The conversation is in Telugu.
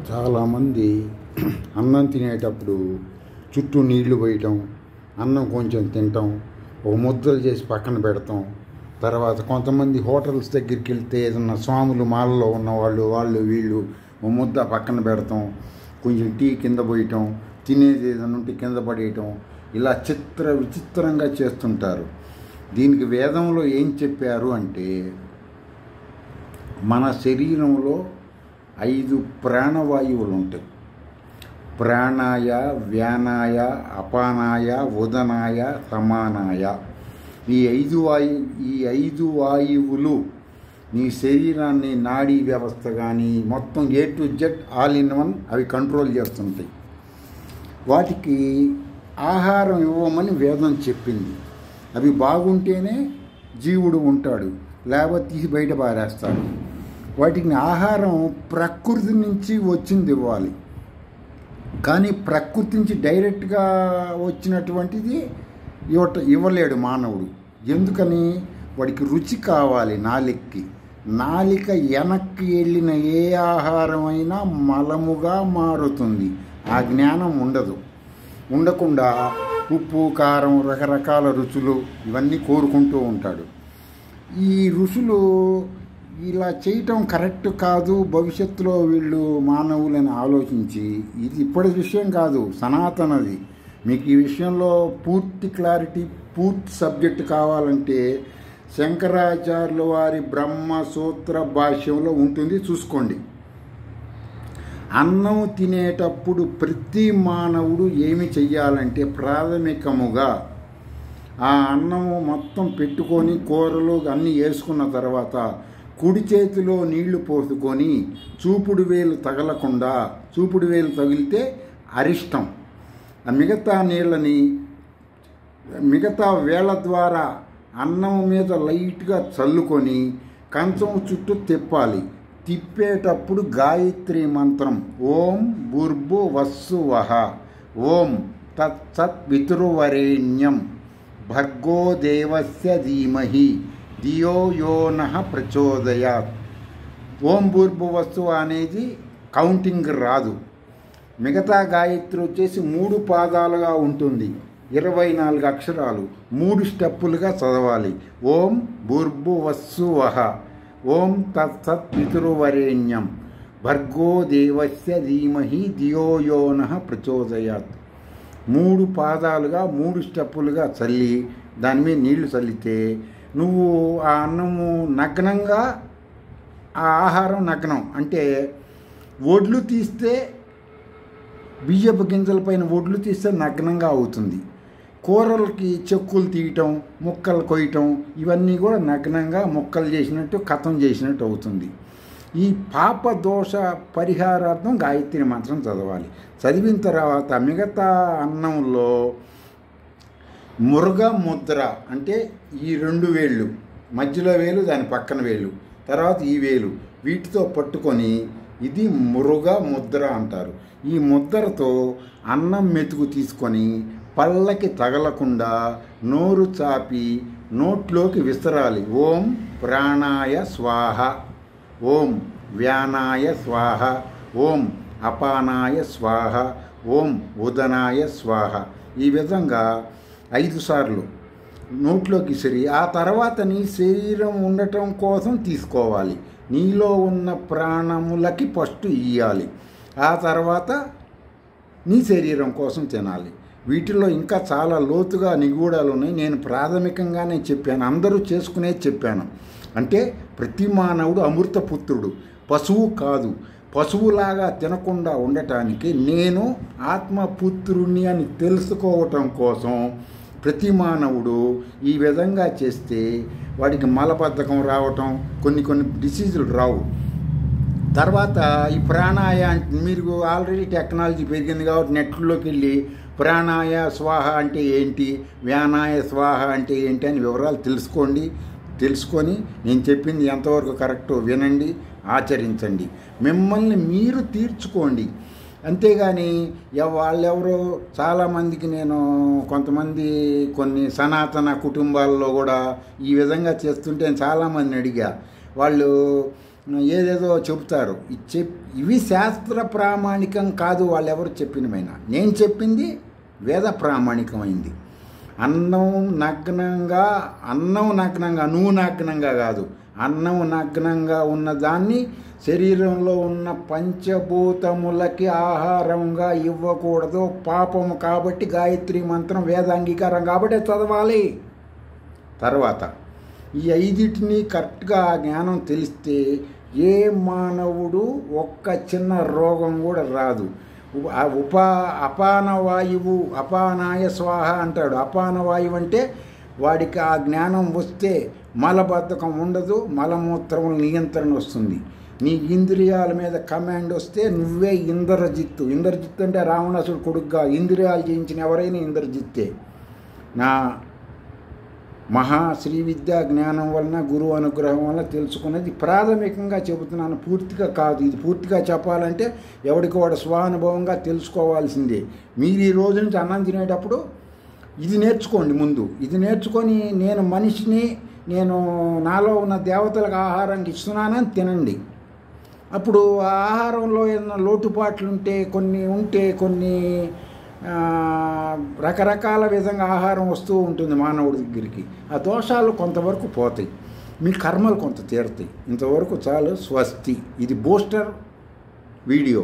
చాలామంది అన్నం తినేటప్పుడు చుట్టూ నీళ్లు పోయటం, అన్నం కొంచెం తినటం, ఒక ముద్దలు చేసి పక్కన పెడతాం. తర్వాత కొంతమంది హోటల్స్ దగ్గరికి వెళ్తే ఏదన్నా స్వాములు మాలలో ఉన్నవాళ్ళు వీళ్ళు ఒక ముద్ద పక్కన పెడతాం, కొంచెం టీ కింద పోయటం, తినేది ఏదైనా ఉంటే కింద పడేయటం, ఇలా విచిత్రంగా చేస్తుంటారు. దీనికి వేదంలో ఏం చెప్పారు అంటే, మన శరీరంలో 5 ప్రాణవాయువులు ఉంటాయి. ప్రాణాయ, వ్యానాయ, అపానాయ, ఉదనాయ, సమానాయ. ఈ 5 వాయువులు నీ శరీరాన్ని, నాడీ వ్యవస్థ కానీ మొత్తం A to Z all in one అవి కంట్రోల్ చేస్తుంటాయి. వాటికి ఆహారం ఇవ్వమని వేదం చెప్పింది. అవి బాగుంటేనే జీవుడు ఉంటాడు, లేకపోతే తీసి బయట పారేస్తాడు. వాటికి ఆహారం ప్రకృతి నుంచి వచ్చింది ఇవ్వాలి, కానీ ప్రకృతి నుంచి డైరెక్ట్గా వచ్చినటువంటిది ఇవ్వలేడు మానవుడు. ఎందుకని? వాడికి రుచి కావాలి. నాలిక వెనక్కి వెళ్ళిన ఏ ఆహారమైనా మలముగా మారుతుంది. ఆ జ్ఞానం ఉండకుండా ఉప్పు, కారం, రకరకాల రుచులు ఇవన్నీ కోరుకుంటూ ఉంటాడు. ఈ రుచులు ఇలా చేయటం కరెక్ట్ కాదు. భవిష్యత్తులో వీళ్ళు మానవులని ఆలోచించి, ఇది ఇప్పటి విషయం కాదు, సనాతనది. మీకు ఈ విషయంలో పూర్తి క్లారిటీ, పూర్తి సబ్జెక్ట్ కావాలంటే శంకరాచార్యుల వారి బ్రహ్మసూత్ర భాష్యంలో ఉంటుంది, చూసుకోండి. అన్నం తినేటప్పుడు ప్రతి మానవుడు ఏమి చెయ్యాలంటే, ప్రాథమికముగా ఆ అన్నము మొత్తం పెట్టుకొని కూరలు అన్నీ వేసుకున్న తర్వాత కుడి చేతిలో నీళ్లు పోసుకొని చూపుడు వేలు తగలకుండా, చూపుడు వేలు తగిలితే అరిష్టం, మిగతా వేళ్ల ద్వారా అన్నం మీద లైట్గా చల్లుకొని కంచం చుట్టూ తిప్పాలి. తిప్పేటప్పుడు గాయత్రి మంత్రం ఓం భూర్భువస్సువః, ఓం తత్సత్ పితృవరేణ్యం, భర్గో దేవస్య ధీమహి ధియో యో నః ప్రచోదయాత్. ఓం భూర్భువస్సు అనేది కౌంటింగ్ రాదు. మిగతా గాయత్రి వచ్చేసి 3 పాదాలుగా ఉంటుంది, 24 అక్షరాలు, 3 స్టెప్పులుగా చదవాలి. ఓం భూర్భువస్సువః, ఓం తత్సత్ పితృవరేణ్యం, భర్గో దేవస్య ధీమహి ధియో యో నః ప్రచోదయాత్. 3 పాదాలుగా 3 స్టెప్పులుగా చల్లి దాని మీద నీళ్లు చల్లితే నువ్వు ఆ అన్నము నగ్నంగా, ఆ ఆహారం నగ్నం అంటే ఒడ్లు తీస్తే, బియ్యపు గింజల పైన ఒడ్లు తీస్తే నగ్నంగా అవుతుంది. కూరలకి చెక్కులు తీయటం, ముక్కలు కొయ్యటం ఇవన్నీ కూడా నగ్నంగా ముక్కలు చేసినట్టు, కథం చేసినట్టు అవుతుంది. ఈ పాప దోష పరిహారార్థం గాయత్రి మంత్రం చదవాలి. చదివిన తర్వాత మిగతా అన్నంలో మురుగ ముద్ర అంటే ఈ 2 వేళ్ళు, మధ్యలో వేలు, దాని పక్కన వేలు, తర్వాత ఈ వేలు, వీటితో పట్టుకొని ఇది మురుగ ముద్ర అంటారు. ఈ ముద్రతో అన్నం మెతుకు తీసుకొని పళ్ళకి తగలకుండా నోరు చాపి నోట్లోకి విసరాలి. ఓం ప్రాణాయ స్వాహ, ఓం వ్యానాయ స్వాహ, ఓం అపానాయ స్వాహ, ఓం ఉదనాయ స్వాహ. ఈ విధంగా 5 సార్లు నోట్లోకి విసిరి ఆ తర్వాత నీ శరీరం ఉండటం కోసం తీసుకోవాలి. నీలో ఉన్న ప్రాణములకి ఫస్ట్ ఇయ్యాలి, ఆ తర్వాత నీ శరీరం కోసం తినాలి. వీటిలో ఇంకా చాలా లోతుగా నిగూఢాలు ఉన్నాయి. నేను ప్రాథమికంగానే చెప్పాను, అందరూ చేసుకునేది చెప్పాను. అంటే ప్రతి మానవుడు అమృతపుత్రుడు, పశువు కాదు. పశువులాగా తినకుండా ఉండటానికి నేను ఆత్మపుత్రుణ్ణి అని తెలుసుకోవటం కోసం ప్రతి మానవుడు ఈ విధంగా చేస్తే వాడికి మలబద్ధకం రావటం, కొన్ని డిసీజులు రావు. తర్వాత ఈ ప్రాణాయ అంటే, మీరు ఆల్రెడీ టెక్నాలజీ పెరిగింది కాబట్టి నెట్లోకి వెళ్ళి ప్రాణాయ స్వాహ అంటే ఏంటి, వ్యానాయ స్వాహ అంటే ఏంటి అని వివరాలు తెలుసుకొని నేను చెప్పింది ఎంతవరకు కరెక్టో వినండి, ఆచరించండి, మిమ్మల్ని మీరు తీర్చుకోండి. అంతేగాని వాళ్ళెవరో చాలామందికి నేను కొన్ని సనాతన కుటుంబాల్లో కూడా ఈ విధంగా చేస్తుంటే చాలామందిని అడిగా. వాళ్ళు ఏదేదో చెబుతారు. ఇవి శాస్త్ర ప్రామాణికం కాదు. వాళ్ళు ఎవరు చెప్పినమైనా నేను చెప్పింది వేద ప్రామాణికమైంది. అన్నం నగ్నంగా నువ్వు నగ్నంగా కాదు, అన్నం నగ్నంగా ఉన్నదాన్ని శరీరంలో ఉన్న పంచభూతములకి ఆహారంగా ఇవ్వకూడదు, పాపము కాబట్టి గాయత్రి మంత్రం వేదాంగీకారం కాబట్టి చదవాలి. తర్వాత ఈ 5టిని కరెక్ట్గా ఆ జ్ఞానం తెలిస్తే ఏ మానవుడు ఒక్క చిన్న రోగం కూడా రాదు. అపానవాయువు అపానాయ స్వాహ అంటాడు. అపానవాయువు అంటే వాడికి ఆ జ్ఞానం వస్తే మలబద్ధకం ఉండదు, మలమూత్రముల నియంత్రణ వస్తుంది. నీ ఇంద్రియాల మీద కమాండ్ వస్తే నువ్వే ఇంద్రజిత్తు. ఇంద్రజిత్తు అంటే రావణాసుడు కొడుకుగా ఇంద్రియాలు జయించిన ఎవరైనా ఇంద్రజిత్తే. నా శ్రీ విద్యా జ్ఞానం వలన గురువు అనుగ్రహం వలన తెలుసుకున్నది ప్రాథమికంగా చెబుతున్నాను, పూర్తిగా కాదు. ఇది పూర్తిగా చెప్పాలంటే ఎవరికి వాడు స్వానుభవంగా తెలుసుకోవాల్సిందే. మీరు ఈ రోజు నుంచి అన్నం తినేటప్పుడు ఇది నేర్చుకోండి. ముందు ఇది నేర్చుకొని నేను మనిషిని, నేను నాలో ఉన్న దేవతలకు ఆహారానికి ఇస్తున్నానని తినండి. అప్పుడు ఆ ఆహారంలో ఏదైనా లోటుపాట్లు ఉంటే కొన్ని రకరకాల విధంగా ఆహారం వస్తూ ఉంటుంది మానవుడి దగ్గరికి. ఆ దోషాలు కొంతవరకు పోతాయి, మీ కర్మలు కొంత తీరుతాయి. ఇంతవరకు చాలు. స్వస్తి. ఇది బూస్టర్ వీడియో.